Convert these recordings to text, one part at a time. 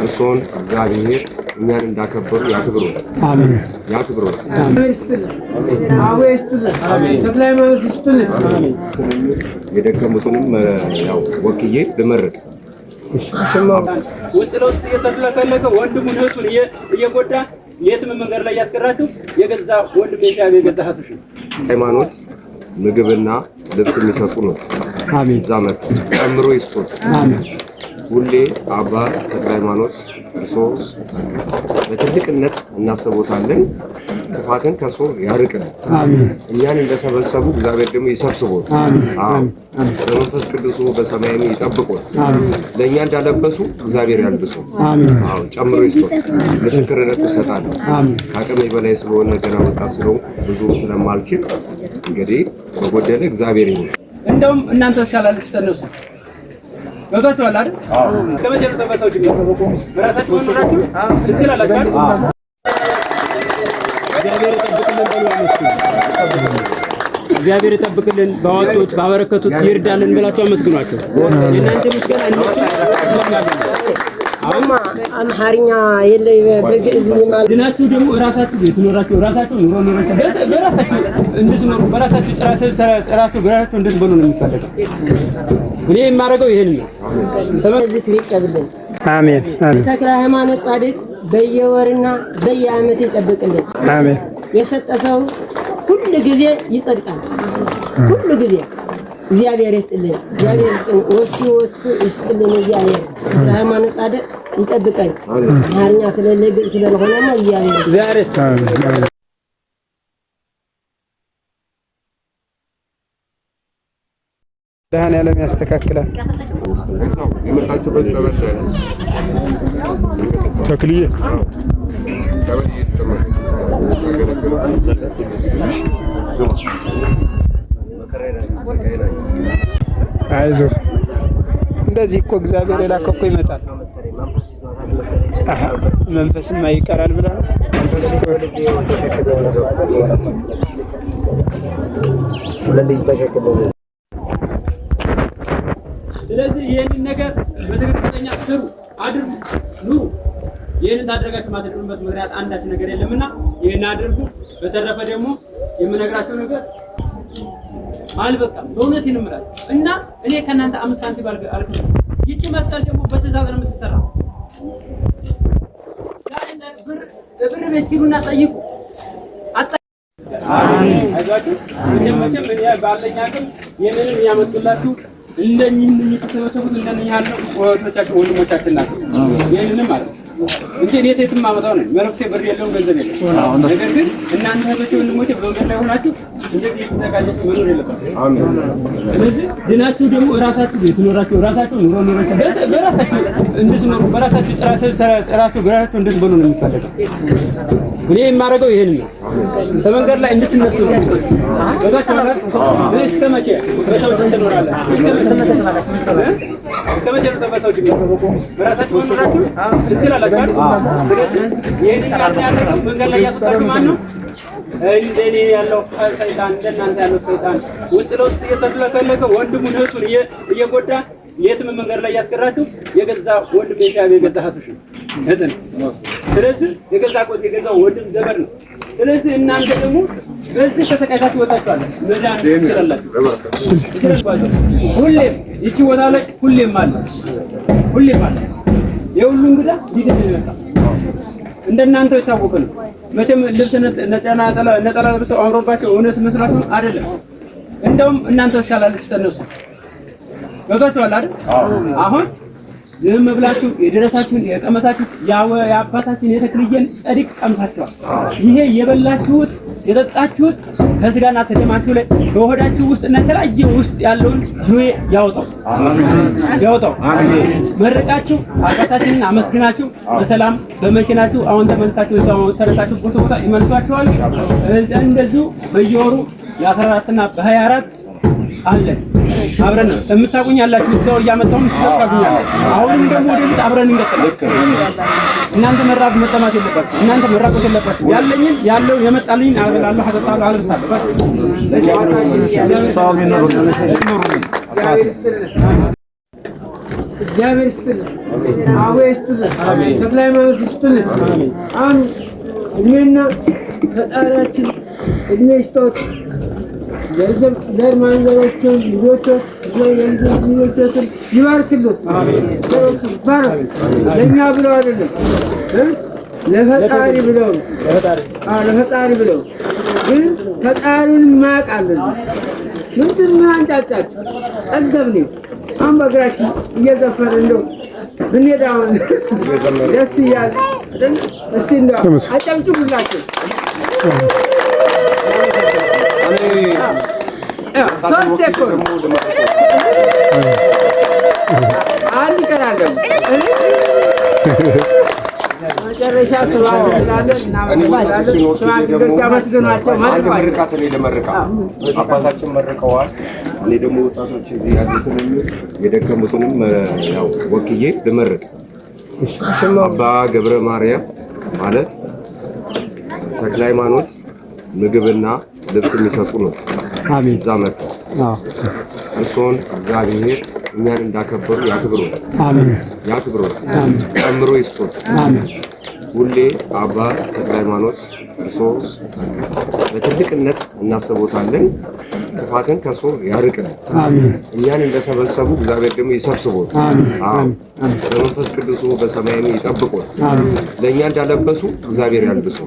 እርሶን እግዚአብሔር እኛን እንዳከበሩ ያክብሩ። አሜን። ያክብሩ። የደከሙትንም ያው ወክዬ ልመርቅ። ውስጥ ለውስጥ እየተፍለቀለቀ ወንድሙን እህቱን እየጎዳ የትም መንገድ ላይ ያስቀራችሁ የገዛ ወንድም የሻገ የገዛሃቱሽ ሃይማኖት ምግብና ልብስ የሚሰጡ ነው። አሜን። እዛ መጥ ጨምሮ ይስጡት። አሜን። ሁሌ አባ ተክለ ሃይማኖት እርሶ በትልቅነት እናስቦታለን። ክፋትን ከሶ ያርቅን። አሜን። እኛን እንደሰበሰቡ እግዚአብሔር ደግሞ ይሰብስቦት። አሜን። በመንፈስ ቅዱስ በሰማይም ይጠብቁት። ለእኛ እንዳለበሱ እግዚአብሔር ያልብሱ። ጨምሮ ይስጡት። ምስክርነቱ እሰጣለሁ። ከአቅሜ በላይ ስለሆነ ገና ወጣት ስለሆንኩ ብዙም ስለማልችል እንግዲህ በጎደለ እግዚአብሔር ይሁን። እንደውም እናንተ ተሻላችሁ ተነሱ ወጣችኋል አይደል? ከመጀመሪያው ተበሳውጭ በራሳችሁ ወንድራችሁ ትችላላችሁ። እግዚአብሔር ይጠብቅልን፣ በአዋቂዎች ባበረከቱት ይርዳልን ብላችሁ አመስግኗቸው። የእናንተ ምስጋና አምሃርኛ የለ በግዕዝ ማለት ድናችሁ ደግሞ ራሳችሁ የትኖራችሁ ራሳችሁ ኑሮ ኑራችሁ በራሳችሁ እንድትኖሩ በራሳችሁ ጥራችሁ በራሳችሁ እንድትበሉ ነው የሚፈልገው። እኔ የማደርገው ይሄን ነው። ተመዝክ ይቀበልን። አሜን። አሜን። ተክለ ሃይማኖት ጻድቅ በየወርና በየዓመት ይጠብቅልን። አሜን። የሰጠ ሰው ሁሉ ጊዜ ይጸድቃል። ሁሉ ጊዜ እግዚአብሔር ይስጥልን። እግዚአብሔር ይስጥልን። ወስዱ ይስጥልን። እግዚአብሔር ሃይማኖት ጻድቅ ይጠብቀን። አማርኛ ስለለግ ስለሆነና እግዚአብሔር ይስጥልን። ደህና ያለም ያስተካክላል። የመጣችሁበት ሰበሰ ተክልዬ አይዞህ እንደዚህ እኮ እግዚአብሔር የላከው እኮ ይመጣል። መንፈስማ ይቀራል ብለህ ነው። መንፈስ እኮ ስለዚህ ይሄንን ነገር በትክክለኛ ስሩ፣ አድርጉ፣ ኑሩ። ይሄንን ታደርጋችሁ ማትደርጉበት ምክንያት አንዳች ነገር የለምና ይሄን አድርጉ። በተረፈ ደግሞ የምነግራችሁ ነገር አልበቃም። በእውነት ይንምራል እና እኔ ከእናንተ 5 ሳንቲም አልከፍልም። ይቺ መስቀል ደግሞ በትእዛዝ ነው የምትሰራው። ብር ቤት ሂዱና ጠይቁ። አሜን። አይዟችሁ። መቼም እኔ ባለኝ አቅም የምንም ያመጡላችሁ እንደኝም የተሰበሰቡት እንደኛ ያለው ወንድሞቻችን ናቸው። ይሄንንም ማለት እንጂ እኔ የትም ማመጣው ነው። መረክሴ ብር የለውም ገንዘብ የለውም። ነገር ግን እናንተ እህቶቼ ወንድሞቼ በመንገድ ላይ ሆናችሁ እንደዚህ የተዘጋጃችሁ መኖር የለባችሁም። አሜን። ስለዚህ ድናችሁ ደግሞ ራሳችሁ የትኖራችሁ ራሳችሁ ኑሮ ኑራችሁ በራሳችሁ እንድትኖሩ በራሳችሁ ጥራችሁ በራሳችሁ እንድትበሉ ነው የሚፈልገው። እኔ የማደርገው ይሄን ነው። በመንገድ ላይ እንድትነሱ ነው። እስከ መቼ በሰው ትኖራለህ? እስከ መቼ ነው በሰው በራሳችሁ ኑራችሁ ትችላላችሁ። ይሄን ያለው መንገድ ላይ ያስወጣችሁ ማን ነው? እንደኔ ያለው ሰይጣን እንደናንተ ያለው ሰይጣን ውስጥ ለውስጥ እየተፍለቀለቀ ወንድሙን እህቱን እየጎዳ የትም መንገድ ላይ ያስቀራችሁ የገዛ ወንድም የሻገ የገዛሃቱሽ እህትን። ስለዚህ የገዛ ቆጥ የገዛ ወንድም ዘመድ ነው። ስለዚህ እናንተ ደግሞ በዚህ ተሰቃይታችሁ ወጣችኋል። መዳን ትችላላችሁ። ሁሌም ይቺ ቦታ ላይ ሁሌም አለ። የሁሉ እንግዳ ዲደት ይመጣ እንደናንተ የታወቀ ነው። መቼም ልብስ ነጠላ ልብስ አምሮባቸው እውነት መስራቱ አይደለም። እንደውም እናንተ ተሻላችሁ ተነሱ። ገብታችኋል አይደል? አሁን ዝም ብላችሁ የደረሳችሁን የቀመሳችሁ የአባታችን የተክልየን ጸድቅ ቀምሳችኋል። ይሄ የበላችሁት የጠጣችሁት ከስጋና ከደማችሁ ላይ በሆዳችሁ ውስጥ እና ተለያየ ውስጥ ያለውን ዱዌ ያወጣው። መርቃችሁ አባታችንን አመስግናችሁ በሰላም በመኪናችሁ አሁን ተመልሳችሁ ተረታችሁ ቦታ ይመልሷችኋል። እንደዚሁ በየወሩ የ14 እና በ24 አለን አብረን ነው የምታቁኝ ያላችሁ ሰው እያመጣው ትሰጣቁኛላችሁ። አሁንም ደግሞ ወደፊት አብረን እንቀጥላለን። እናንተ መራብ መጠማት የለባችሁ። እናንተ መራቆት የለባችሁ። ያለኝን ያለው የመጣልኝ አበላለሁ አጠጣለሁ አልርሳለሁ። እግዚአብሔር ይስጥልን፣ አቦ ይስጥልን፣ ተክለ ሃይማኖት ይስጥልን። አሁን እድሜና ፈጣሪያችን እድሜ ይስጦት። ዘር ማንዘሮችን ልጆችን ይባርክልን። ይባረክ። ለእኛ ብለው አይደለም ለፈጣሪ ብለው ለፈጣሪ ብለው ግን ፈጣሪውን ማያውቃለን። ምንድን ምን አንጫጫችሁ? ጠገብን። አሁን በእግራችን እየዘፈን እንደው ብንሄድ አሁን ደስ እያለ እስቲ እንደው አጨብጭቡላቸው። ሶስት እኮ አንድ ቀን አለ መጨረሻ ስራው አባታችን መርቀዋል። እኔ ደግሞ ወጣቶች እዚህ ያሉትን የደከሙትንም ያው ወክዬ ልመርቅ። አባ ገብረ ማርያም ማለት ተክለ ሃይማኖት ምግብና ልብስ የሚሰጡ ነው። እዛ መጣ እርሶን እግዚአብሔር እኛን እንዳከበሩ ያክብሩት፣ ያክብሩት፣ ጨምሮ ይስጡት። ሁሌ አባ ተክለ ሃይማኖት እርሶ በትልቅነት እናስቦታለን። ክፋትን ከሶ ያርቅልን። እኛን እንደሰበሰቡ እግዚአብሔር ደግሞ ይሰብስቦት። በመንፈስ ቅዱሱ በሰማይም ይጠብቁት። ለእኛ እንዳለበሱ እግዚአብሔር ያልብሱ።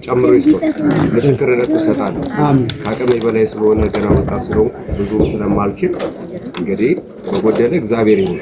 ጨምሮ ይስጡት። ምስክርነቱ ይሰጣል። ከአቅሜ በላይ ስለሆነ ገና ወጣት ስለሆንኩ ብዙም ስለማልችል እንግዲህ በጎደለ እግዚአብሔር ይሁን።